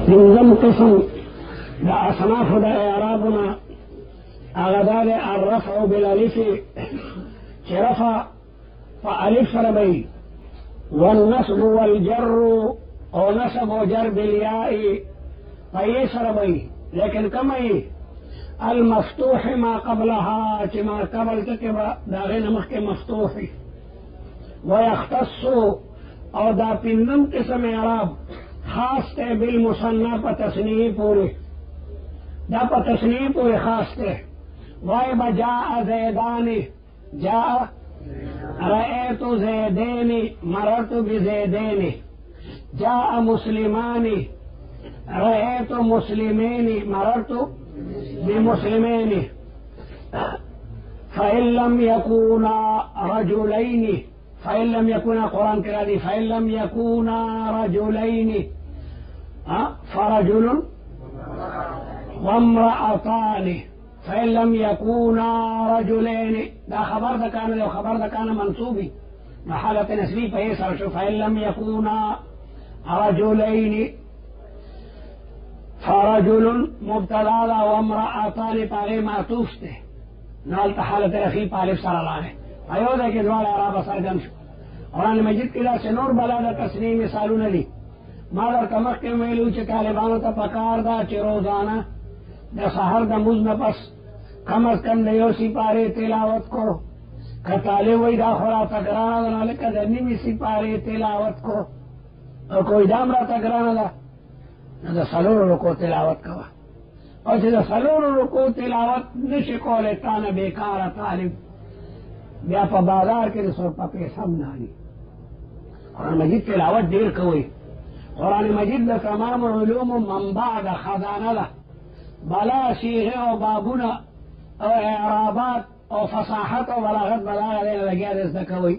پنځم قسم د اصناف د اعرابنا هغه دا دی الرفع بالالف چې رفع په الف سره به والنصب والجر او نصب و جر بالیاء په یې سره به لیکن کمه المفتوح ما قبلها چې ما قبل ټکي به د هغې نه مخکې مفتوح ويختص او دا پنځم قسم اعراب خاص ته بالمثنى په تثنیه پورې دا په تثنیه پورې خاص ته وای با جاء زیدان جاء رأيت زيدين مررت بزيدين جاء مسلمان رأيت مسلمين مررت بمسلمين فإن لم يكونا رجلين فإن لم يكونا قرآن كرادي فإن لم يكونا رجلين فرجل وامرأتان فإن لم يكونا رجلين دا خبر دا كان لو خبر دا كان منصوبي محالة نسبي فيسر شو فإن لم يكونا رجلين فرجل مبتدا وامرأتان پاغي معطوف ته نال حالة رخي پالف سر الله ایو دا کې دوال اعراب سرګن شو قرآن مجید کې دا سنور بلا دا تسنیم مثالونه دي ما در کمخ کې ویلو چې طالبانو ته پکار دا چې روزانه د سحر د مونځ نه پس کم از کم د یو سپارې تلاوت کو که طالب وایي دا خو راته ګرانه ده نو لکه د نیمې سپارې تلاوت کو او کوئی دام راته ګرانه ده نو د څلورو رکو تلاوت کوه او چې د څلورو رکو تلاوت نشي کولی تا نه بېکاره طالب بیا په بازار کې د سو په پیسه هم نه علي قرآن مجید تلاوت ډېر کوئ قرآن مجید د تمام علومو منبع د خزانه ده بلا صيغه او بابونه او اعرابات او فصاحت او بلاغت بلاغه دې لګیا دې زده کوئ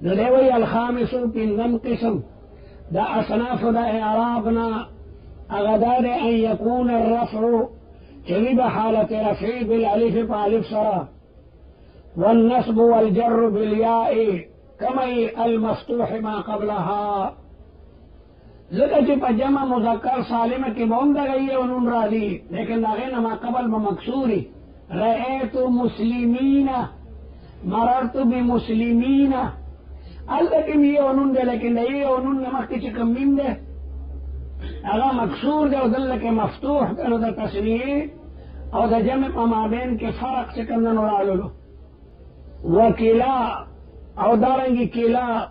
نو دی وایي الخامس پنځم قسم د اصناف د اعرابنا هغه دا دی ان یکون الرفع چې وي به حالت رفع بالالف په الف سره والنصب والجر بالياء كما المفتوح ما قبلها ذکر چې په جمع مذکر سالمه کې به هم دغه یې نون راځي لیکن د هغې نه ما قبل به مکسوري رأيت مسلمین مررت بمسلمین هلته کې مې یو نون دی لیکن د یې نون نه مخکې چې کوم میم دی هغه مکسور دی او دلته کې مفتوح دی نو د تسنیې او د جمع په مابین کې فرق چې کوم نن راغلو وکلا او دارنگی کلا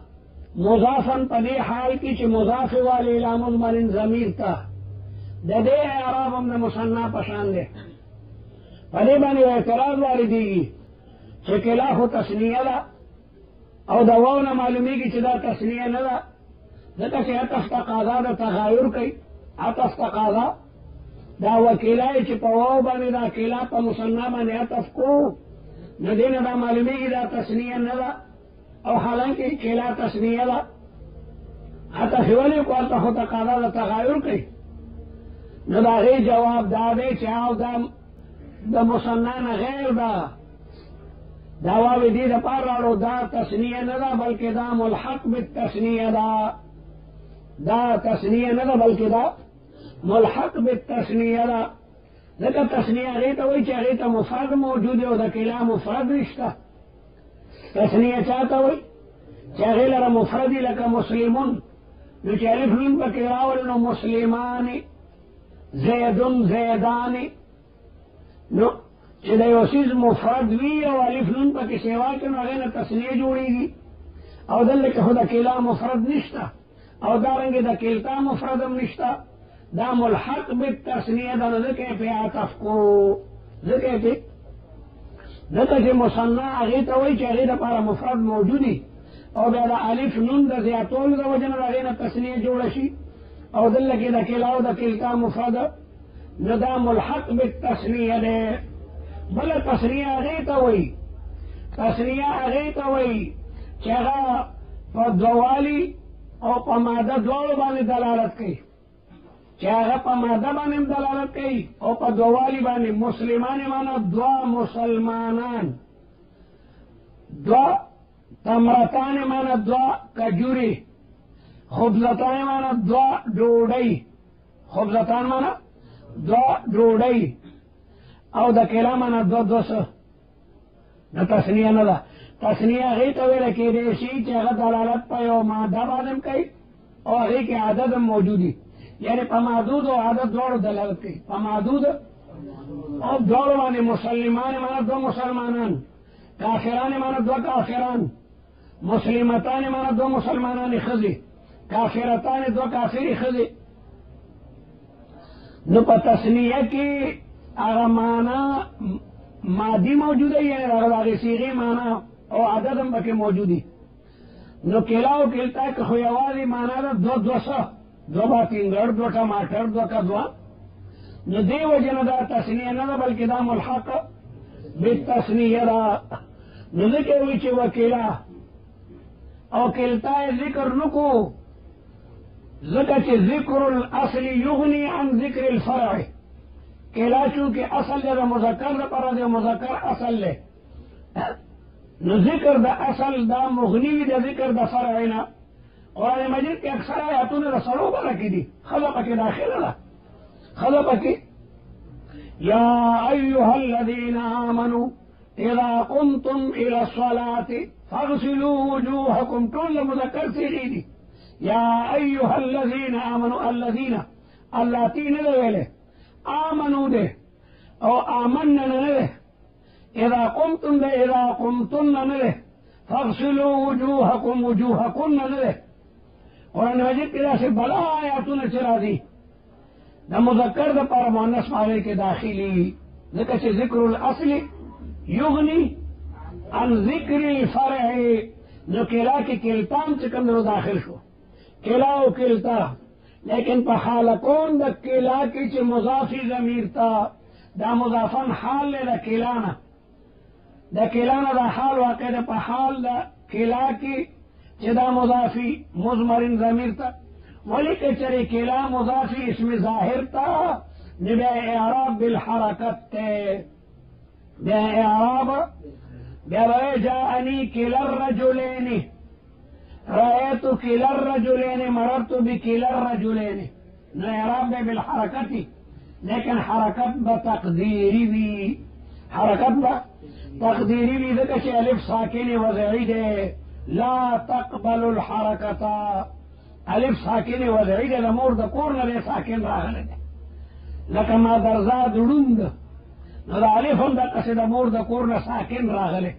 مضافن پدی حال کی چی مضاف والی الى مضمن ضمیر تا د دې اعراب هم د مثنا پشان دی پدی باندې اعتراض واردېږي چې کلا خو تثنیه ده او د واو نه معلومیږي چې دا تثنیه نه ده ځکه چې عطف تقاضا د تغایر کوي عطف تقاضا دا وکیلای چې په واو باندې دا کلا په مثنا باندې عطف کو نو دې نه دا معلومیږي دا تثنیه نه ده او حالانکہ کلا تسنیه ده عطف ولې کو هلته خو تقاضا د تغایر کوي نو د هغې جواب دا دی چې او دا د مثنا نه غیر ده دا واوې دې دپاره راوړو دا تسنیه نه ده بلکې دا ملحق بالتسنیه ده دا تسنیه نه ده بلکې دا ملحق بالتسنیه ده ځکه تسنیه هغې ته وایي چې هغې ته مفرد موجود او د کلا مفرد نشته تسنیه چاته وایي چې هغې لره مفردي لکه مسلمون نو چې الف نون پکې راول نو مسلمانې زیدون زیدانې نو چې د یو څیز مفرد وي او الف نون پکې سیوا کړي نو هغې نه تسنیه جوړېږي او دلته کې خو د کلا مفرد نشته او دارنګې د کلتا مفرد هم نشته دا ملحق بالتسنیه ده نو ځکه یې پې عطف کو ځکه یې پې ځکه چې مثنا هغې ته وایي چې هغې دپاره مفرد موجودي او بیا د الف نون د زیاتولو د وجه نه د هغې نه تسنیه جوړه شي او دلته کې د کلا او د کلتا مفرد نو دا ملحق بالتسنیه دی بله تسنیه هغې ته وایي تسنیه هغې ته وایي چې هغه په دووالي او په ماده دواړو باندې دلالت کوي چې هغه په ماده باندې هم دلالت کوي او په دووالي باندې مسلمان معنا دوا مسلمانان دوا تمرتان معنا دوا کجوري خبزتان معنا دوا ډوډۍ خبزتان مانا دو ډوډۍ او د کلا مانا دو دوس د تسنیه نه ده. تسنیه هغې ته ویله کېدی شي چې هغه دلالت په یو ماده باندې کوي او هغې کې عدد هم موجودي، یعنی په محدود او عدد دواړو دلالت کوي. په محدود او دواړو باندې مسلمان مانا دو مسلمانان، کافران مانا دو کافران، مسلمتان مانا دو مسلمانان ښځې، کافرتان دو کافرې ښځې. نو په تسنیه کې هغه معنا مادي موجوده، یعنی هغه صیغې معنا او عدد هم پکې موجودي. نو کیلا او کلتا کې خو یوازې معنا ده دو دوسه، دو باتینګړ، دو ټماټر، دو کدوا. نو دې وجه نه دا تسنیه نه ده بلکې دا ملحق بالتسنیه ده. نو ذکر وی چې وکیلا او کلتا ذکر نکو، ذکر چې ذکر الاصل یغنی عن ذکر الفرع. کیلا چونکہ اصل دے مذکر دا پر دے مذکر اصل لے، نو ذکر دا اصل دا مغنی دا ذکر دا فرعنا. قرآن مجید کے اکثر آیاتوں نے رسولوں پر رکھی دی، خلق کے داخل دا خلق کے یا ایوہا الذین آمنوا اذا قمتم الى الصلاة فاغسلوا وجوہکم. کل مذکر سیغی دی. یا ایوہا الذین آمنوا، الذین اللہ تین دے ویلے، آمنوا دے او آمن نہ اذا قمتم دے، اذا قمتن نہ فاغسلوا وجوہکم، وجوہکن نہ. قرآن مجید کی سے بلا آیاتوں نے چرا دی دا مذکر دا پر مؤنث معنی کے داخلی. ذکر سے ذکر الاصل یغنی عن ذکر الفرع. جو کلا کی کلتام چکم در داخل شو، کلا و کلتا، لیکن پا حالکون دا کلا کی چی مضافی ضمیر تا دا مضافن حال لے دا کلانا، دا کلانا دا حال واقع دا پا حال دا کلا کی چی دا مضافی مضمرن ضمیر تا. ولی کہ چرے کلا مضافی اسم ظاہر تا نبی اعراب بالحرکت تے، بے اعراب بے جاءنی کلا الرجلین، رأيت كلا الرجلين، مررت بكلا الرجلين. نو اعراب دے بالحرکتی، لیکن حرکت بتقدیری بھی، حرکت بتقدیری بھی ذکر چھ الف ساکن وضعی دے، لا تقبل الحرکتا. الف ساکن وضعی دے لمور دا کور نہ ساکن راغلے دے، لکہ ما درزاد روند نو دا الف ہم دا قصد مور دا کور نہ ساکن راغلے.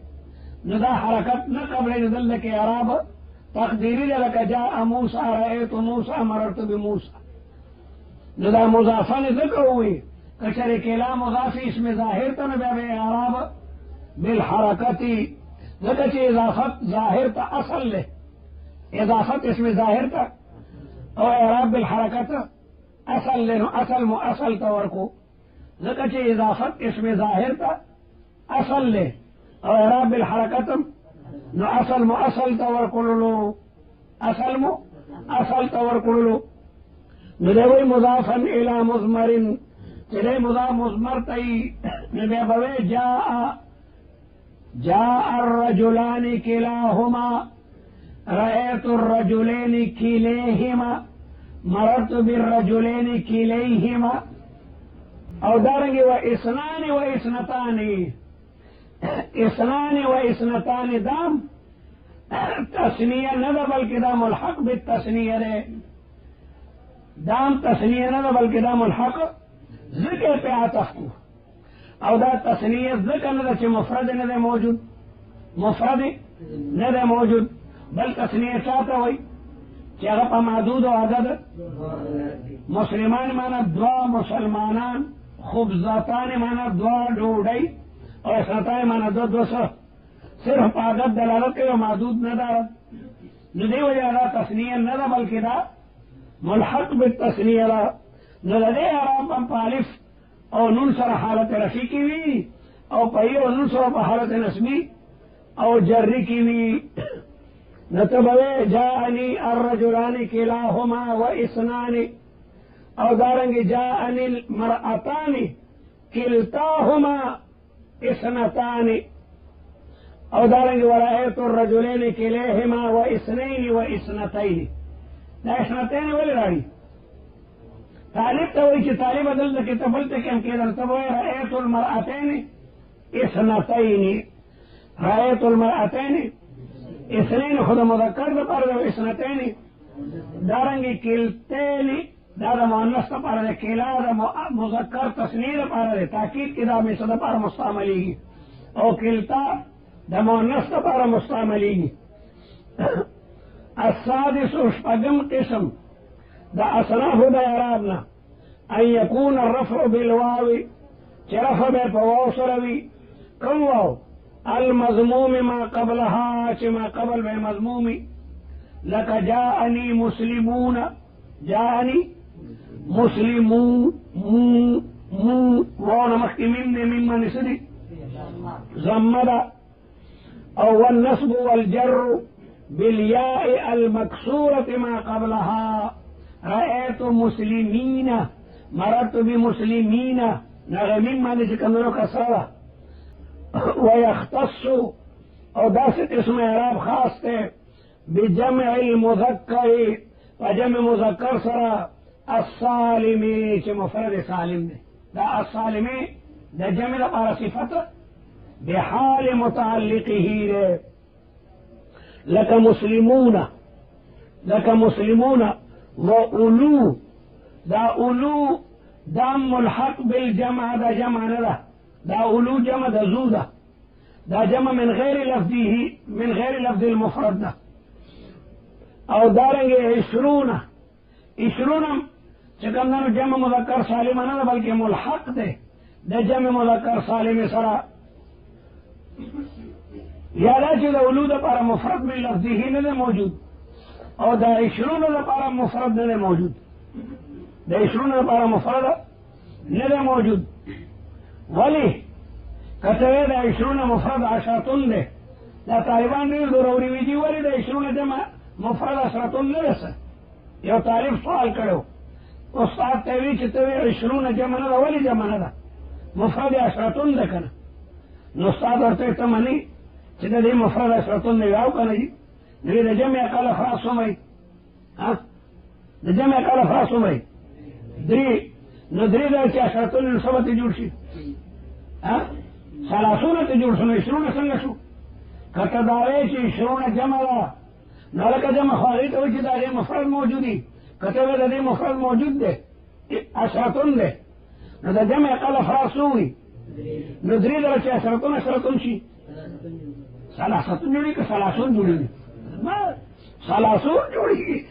نو دا حرکت نہ قبل ندل کے اعراب تقدیری لکا جاء موسیٰ رأیت موسیٰ مررت بموسیٰ. ندا مضافن ذکر ہوئی کچھر کلا مضافی اس میں ظاہر تا نبی بے اعراب بالحرکتی. ذکر چی اضافت ظاہر تا اصل لے، اضافت اس میں ظاہر تا او اعراب بالحرکت اصل لے، نو اصل مؤصل تورکو. ذکر چی اضافت اس میں ظاہر تا اصل لے او اعراب بالحرکت نو اصل مؤصل تور کلو، اصل مؤصل تور کلو. نو دے وی مضافن الى مضمرن، چلے مضاف مضمر تی نبی بوے جاء الرجلان کلاہما، رأیت الرجلین کلیہما، مررت بالرجلین کلیہما. او دارنگی و اسنان و اسنتانی، اسنان و اسنتان دام تسنیہ نہ بلکہ دام الحق بالتسنیہ دے، دام تسنیہ نہ بلکہ دام الحق ذکر پہ عطف کو. او دا تسنیہ ذکر نہ چھ مفرد نہ دے موجود، مفرد نہ دے موجود، بل تسنیہ چاہتا ہوئی کہ اگر پا معدود و عدد مسلمان مانا دعا مسلمانان، خبزتان مانا دعا ڈوڑی، اور اسنتان مانا دو دوسر، صرف عدد دلالت کے معدود نہ دارت. ندی وجہ دا تسنیہ نہ دا بلکہ دا ملحق بالتسنیہ دا. ندی عراب ہم پالف او نون سر حالت رفی کی بھی، او پئی او نون سر حالت نسبی او جری کی بھی. نتبوے جاءنی الرجلان کلاہما و اسنان، او دارنگی جاءنی المرأتان کلتاہما اسنتان، او دارنگی ورأیت الرجلین کلیہما و اسنین و اسنتین. دا اسنتین ولی راڑی طالب ته وایي چې طالب دلته کې ته بل ته کې هم کېدل ته به وایي رأیت المرأتین اثنتین، رأیت المرأتین اثنین خو د مذکر دپاره ده، اثنتین دارنګې کلتین دا د مؤنث دپاره ده، کلا د مذکر تثنیه دپاره ده، تاکید کې دا همیشه دپاره مستعملیږي، او کلتا د مؤنث دپاره مستعملیږي. السادس شپږم قسم د اصنافو د اعراب نه ان یکون الرفع بالواو، چې رفع به په واو سره وي. کوم واو؟ المضموم ما قبلها، چې ما قبل به مضمومي، لکه جاءني مسلمون، جاءني مسلمون، واو نه مخکې میم دی، میم باندې څه دي؟ ضمه ده. او والنصب والجر بالياء المكسورة ما قبلها، رأيت مسلمين، مررت بمسلمين، نغمين ما نجكندنو كسرة. ويختص او داست اسم اعراب خاص تے بجمع المذکر، وجمع مذکر سرا السالمی، چھ مفرد سالم دے، دا السالمی دا جمع دا پارا صفت بحال متعلقه دے، لك مسلمون، لك مسلمون. وأولو دا أولو دا ملحق بالجمع، دا جمع ندا، دا أولو جمع دا زودا، دا جمع من غير لفظه، من غير لفظ المفرد دا. او دارنگے عشرون، عشرون چکمدنو جمع مذکر سالم ندا بلکہ ملحق دے دا جمع مذکر سالم سرا. یادا چې د اولو د پاره مفرد من لفظه نه ده موجود، او د عشرون د پاره مفرد نه ده موجود، د عشرون د پاره مفرد نه ده موجود. ولی کته د عشرون مفرد عشرتون ده، دا طالبان ډېر ضروري وي دي، ولی د عشرون جمع مفرد عشرتون نه ده. یو طالب سوال کړو استاد ته وی چې ته عشرون جمع نه ده، ولی جمع نه ده؟ مفرد عشرتون ده کنه. نو استاد ورته ته مني چې د دې مفرد عشرتون نه یو کنه دي، نو د جمع اقل افراد څومره؟ د جمع اقل افراد څومره؟ درې. نو درې دا چې عشرتون نو څه به جوړ شي؟ ثلاثون ته جوړ شو، نو عشرون څنګه شو؟ کته دا وایي چې عشرون جمع ده، نو لکه جمع خو هغې ته وایي چې د هغې مفرد موجود دي، کته وایي د دې مفرد موجود دی عشرتون دی، نو د جمع اقل افراد څو وي؟ نو درې ځله چې عشرتون عشرتون شي ثلاثتون جوړي که ثلاثون جوړي؟ ثلاثون جوړي.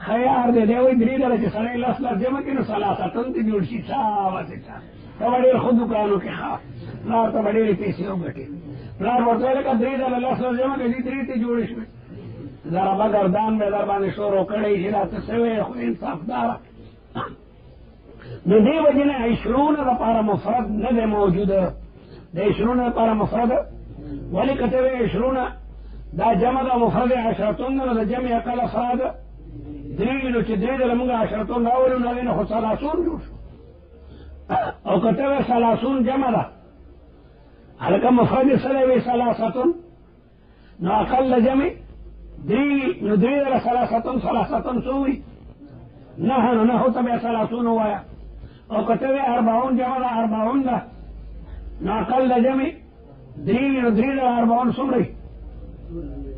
خیار دی دی وایي درې ځله چې سړی لس لس جمع کړي نو ثلاثتون ته جوړ شي. شاباسې ته به ډېر ښه دوکانو کې ښه پلار ته به ډېرې پیسې وګټې. پلار ورته ویل که درې ځله لس لس جمع کړي درې ته جوړې شوې، ضربه ګردان به در باندې شروع کړی چې دا څه شوی خو انصافداره. نو دې وجې نه عشرون دپاره مفرد نه دی موجوده، د عشرون دپاره مفرد ولی کته وی عشرون دا جمع دا مفرد عشرتون نو دا جمع اقل افراد درې، نو چې درې ځله مونږ عشرتون راولو نو هغې نه خو ثلاثون جوړ شو. او کته وی ثلاثون جمع ده، هلکه مفرد یې څه دی وی ثلاثتون، نو اقل جمع درې، نو درې ځله ثلاثتون، ثلاثتون څو وي؟ نهه، نو نهو ته بیا ثلاثون ووایه. او کته وی اربعون جمع ده، اربعون ده، نو اقل جمع درې، نو درې ځله اربعون څومره؟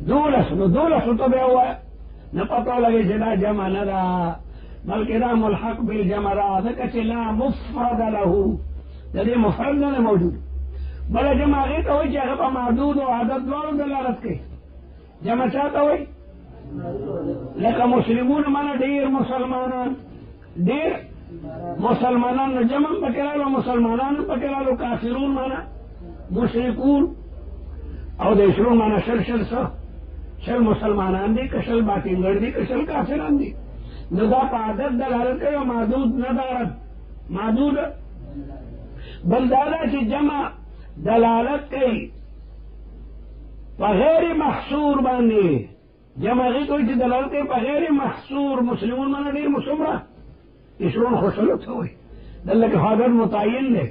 دولس، نو دولسو ته بیا ووایه. نه پته ولګي چې دا جمع نه ده بلکې دا ملحق بالجمع ده، ځکه چې لا مفرد له، د دې مفرد نه ده موجود. بله جمع هغې ته وایي چې هغه په معدود او عدد دواړو دلالت کوي. جمع چا ته وایي؟ لکه مسلمون معنی ډېر مسلمانان، ډېر مسلمانان، نو جمع هم پکې رالو، مسلمانان هم پکې رالو، کافرون معنی مشرکون، او د عشرون معنی شل شل څه؟ شل مسلمانان دي که شل باطنګړ دي که شل کافران دي. نو دا په عدد دلالت کوي او محدود نه دارد، محدود. بل دا ده چې جمع دلالت کوي په غیر محصور باندې، جمع هغې ته وایي چې دلالت کوي په غیر محصور. مسلمون معنی ډېر څومره؟ عشرون خو شلو ته وایي، دلته کې خو عدد متعین دی،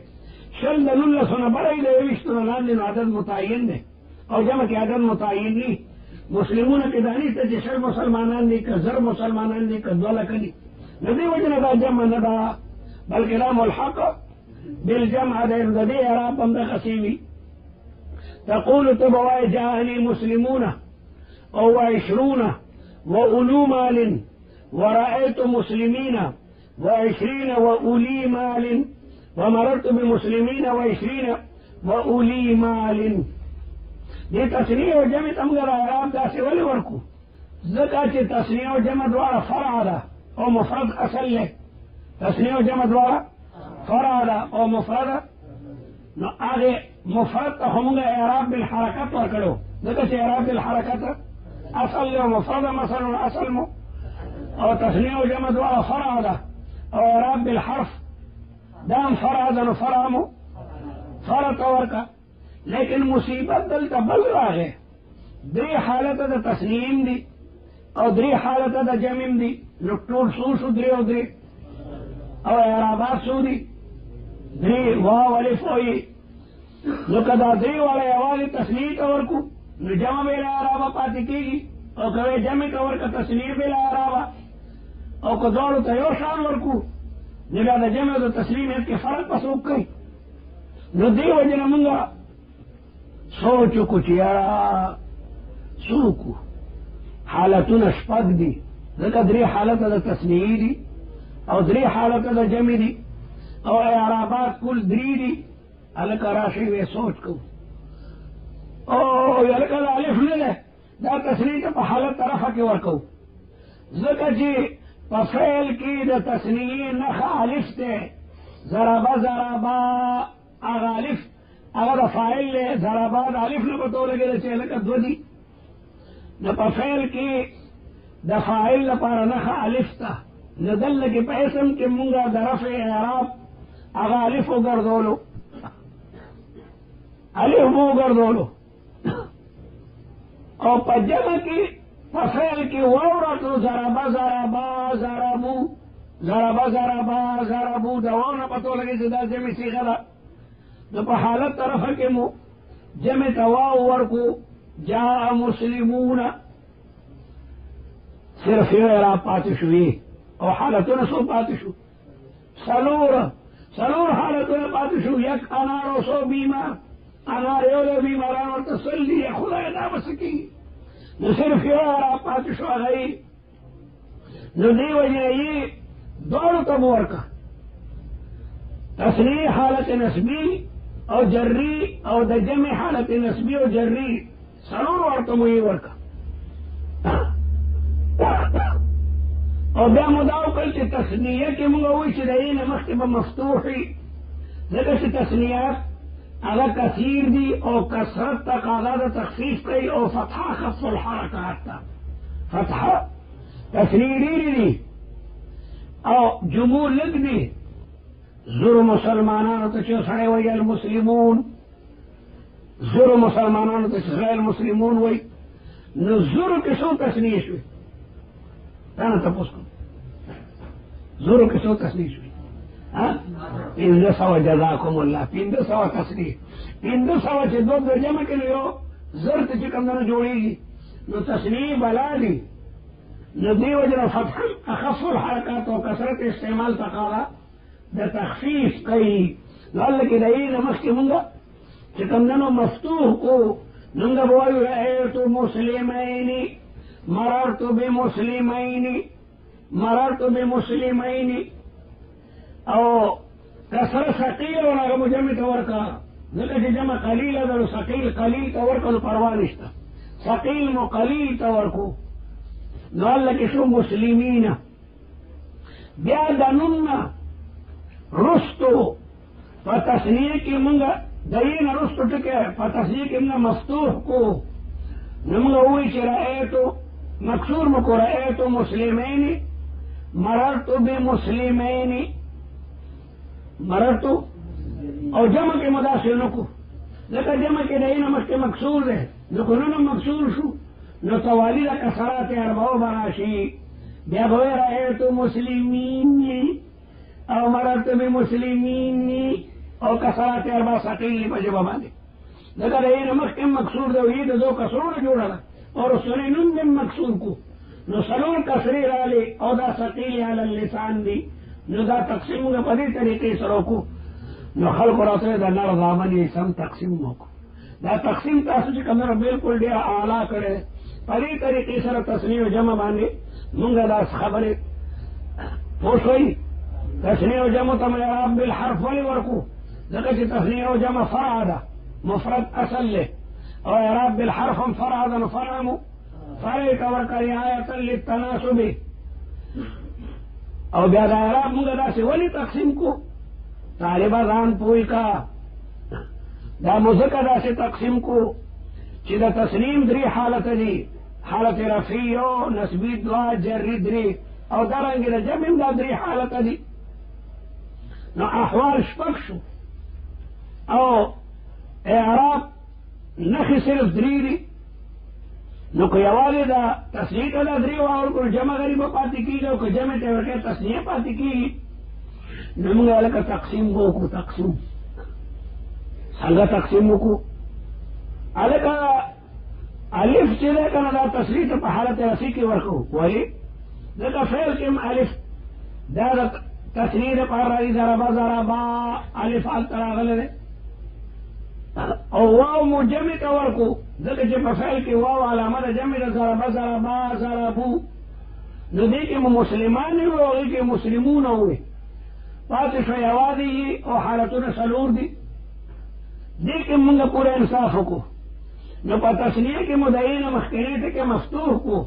شل د نولسو نه بره د یوویشتو نه لاندې نو عدد متعین دی، او جمع کې عدد متعین ني. مسلمونه کې دا نشته چې شل مسلمانان دي که زر مسلمانان دي که 2 لکه دي، ندی وجنه دا جمع نه ده بلکې دا ملحق بالجمع ده د دې اعراب هم دغسې وي تقول تبوای جاءني مسلمون او 20 وأولو مال ورأيت مسلمين 20 وأولي مال ومررت بمسلمين 20 وأولي مال دې تسنیه او جمع ته موږ اعراب داسې ولې ورکو ځکه چې تسنیه او جمع دواړه فرع ده او مفرد اصل له تسنیه او جمع دواړه فرع ده او مفرد نو هغه مفرد ته موږ اعراب بالحرکت ورکړو ځکه چې اعراب بالحرکت اصل له مفرد مثلا اصل مو او تسنیه او جمع دواړه فرع ده او اعراب بالحرف دام فرع ده نو فرع مو فرع ته ورکړه لیکن مصیبت دلته بل راغی درې حالت د تسنیم دي او درې حالت د جمع دي نو ټول څو شو درې او درې او اعرابات څو دي درې واو الف وایي نو که دا درې واړه یوازې تسنیې ته ورکو نو جمع بلا اعرابه پاتې کېږي او که جمع ته ورکه تسنیې بلا اعرابه او که دواړو ته یو شان ورکو نو بیا د جمع او د تسنیم کې فرق په څوک کوي نو دې وجې نه مونږ سوچ کو چې یاره څوک حالتونه شپږ دي ځکه درې حالت د تسنیې دي او درې حالت د جمع دي او اعرابات کل درې دي هلکه راشئ وی سوچ کو او هلکه د الف نه ده دا تسنیې ته په حالت طرفه کې ورکو ځکه چې په فعل کې د تسنیې نښه الف دی ضربه ضربه هغه الف هغه د فاعل له ضربات الف نه پتو لګېده چې هلکه دوه دي نو په فعل کې د فاعل لپاره نښه الف ته نو دلته کې په اسم کې مونږ د رفع اعراب هغه الف وګرځولو الف مو وګرځولو او په جمع کې په فعل کې واو راتلو ضربه ضربه ضربو ضربه ضربه ضربو د واو نه پتو لګېږي چې دا جمع صیغه ده نو په حالت طرفه کې مو جمع ته واو ورکو جاء مسلمون صرف یو اعراب پاتې شوي او حالتونه څو پاتې شو څلور حالتونه پاتې شو یک انار او څو بیمار انار یو له بیمارانو ورته سل دي خدای دا به څه کېږي نو صرف یو اعراب پاتې شو هغه نو دې وجې یې دواړو ته مو ورکړه تسنیه حالت نسبی او جری او د جمع حالت نسبی او جری څلور ورته مو یې ورکړه او بیا مو دا وکړل چې تسنیه کې موږ وایو چې د یې نه مخکې به مفتوح وي ځکه چې تسنیات هغه کثیر دي او کثرت تقاضا د تخفیف کوي او فتحه خف الحرکات ته فتحه تسنیه ډېرې دي او جمهور لږ دي زر مسلمانانو ته چې سړی وایي المسلمون زر مسلمانانو ته چې سړی المسلمون وایي نو زرو کې څو تسنیې شوې تا نه تپوس کوم زرو کې څو تسنیې شوې 1500 جزاکم الله 1500 تسنیې 1500 چې دوه د جمع کې نو یو زر ته چې کوم نه جوړېږي نو تسنیې بلا دي نو دې وجه نه فتح اخف الحرکات او کثرت استعمال تقاضا د تخفیف کوي لعل کې د یې نه مخکې مونږ چې کوم نه مفتوح کو نونږ به وایو رأیت مسلمین مررت بمسلمین او کسره ثقیل او هغه مجمع ته ورکړه ځکه چې جمع قلیله ده نو ثقیل قلیل ته ورکړه نو پروا نشته ثقیل مو قلیل ته ورکو نو الله کې شو مسلمین بیا د نون رستو په تسنیه کې مونږ د یې نه رستو ټکي په تسنیه کې مونږ مفتوح کو نو مونږ وایو چې رأیتو مکسور مو کو رأیتو مسلمین مررت بمسلمین مررتو او جمع کې مداخل نکو ځکه جمع کې د یې نه مخکې مکسور ده نو که نن مکسور شو نو توالی د کسرات اربعو براشي بیا به وایي رأیتو مسلمین او مررت بمسلمین او کسرات اربع ثقیل په ژبه باندې ځکه د یې نه مخکې مکسور ده او یې د دو کسرونه جوړه ده او رسولې نن هم مکسور کو نو سلور کسری رالی او دا ثقیل علی اللسان دی نو دا تقسیم گا پدی طریقے سرو کو نو خلق رسول دا نر زامنی سم تقسیم موکو دا تقسیم تاسو چې کمرا بالکل ډیر اعلی کړي پدی طریقے سره تسنیه او جمع باندې مونږه دا خبره پوښوي تسنیه او جمع ته اعراب بالحرف ولی ورکو ځکه چې تسنیه او جمع فرع ده مفرد اصل له او اعراب بالحرف هم فرع ده نو فرعمو فرع کور کړی آیت للتناسب او بیا دا اعراب مونږه داسې ولی تقسیم کو طالبہ ځان پوي کا دا مذکر داسې تقسیم کو چې دا تسلیم درې حالت دي حالت رفیع او نسبی دوا جری درې او دارنګه د جمع دا درې حالت دي نو احوال شپږ شو او اعراب نخي صرف درې دي نو که یوازې دا تسنیه ته دا درې واور جمع غریبه پاتې کېږي او که جمع ته ورکې تسنیه پاتې کېږي نو موږ هلکه تقسیم وکړو تقسیم څنګه تقسیم وکړو هلکه الف چې دی که نه دا تصریح ته په حالت رفیع کې ورکړو ولې ځکه فعل کې هم الف دا د تسنیه دپاره راځي ضربه ضربا الف هلته راغلی دی او واو مو جمع ته ورکړو ځکه چې په فعل کې واو علامه د جمع د ضربه ضربا ضربو نو دې کې مو مسلمان وي او هغې کې مسلمون وي پاتې شو یوازې او حالتونه څلور دي دې کې مونږ پوره انصاف وکړو نو په تسنیه کې مو د عین مخکینۍ ټکي مفتوح کړو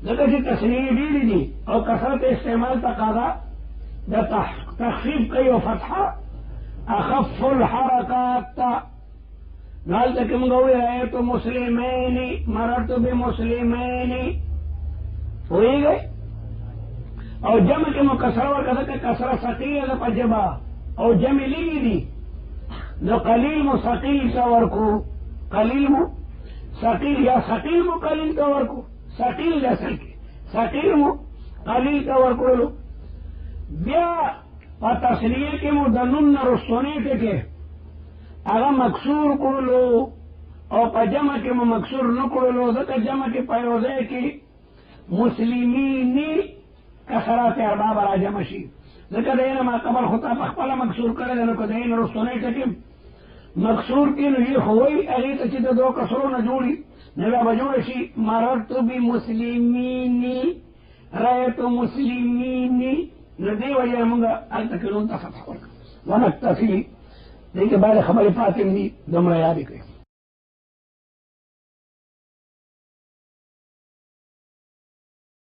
ځکه چې تسنیې ډېرې دي او کثرت استعمال تقاضا د تخفیف کوي او فتحه اخف الحرکات ته نو هلته کې مونږ وویل رأیت مسلمین مررت بمسلمین پوهېږئ او جمع کې مو کسره ورکړه ځکه کسره ثقیله ده په ژبه او جمع لږې دي نو قلیل مو ثقیل ته ورکړو قلیل مو ثقیل یا ثقیل مو قلیل ته ورکړو ثقیل د اصل کې ثقیل مو قلیل ته ورکړلو بیا په تسنیه کې مو د نون نه رستونې ټکي هغه مکسور کړلو او په جمع کې مو مکسور نه کړلو ځکه جمع کې په یو ځای کې مسلمینی کسرات ارباب را جمع شي ځکه د ما قبل خطا په خپله مکسور کړی دی نو که د یې نه رستونی ټکي مکسور کې نو یې خو وایي هغې ته چې د دوه کسرونه جوړي نو بیا به جوړه شي مررت بمسلمیني رأیت مسلمیني نو دې وجې مونږ هلته کې نون ته فتح ورکړه ونکتفي دې کې باید خبرې پاتې دي دومره یادې کړئ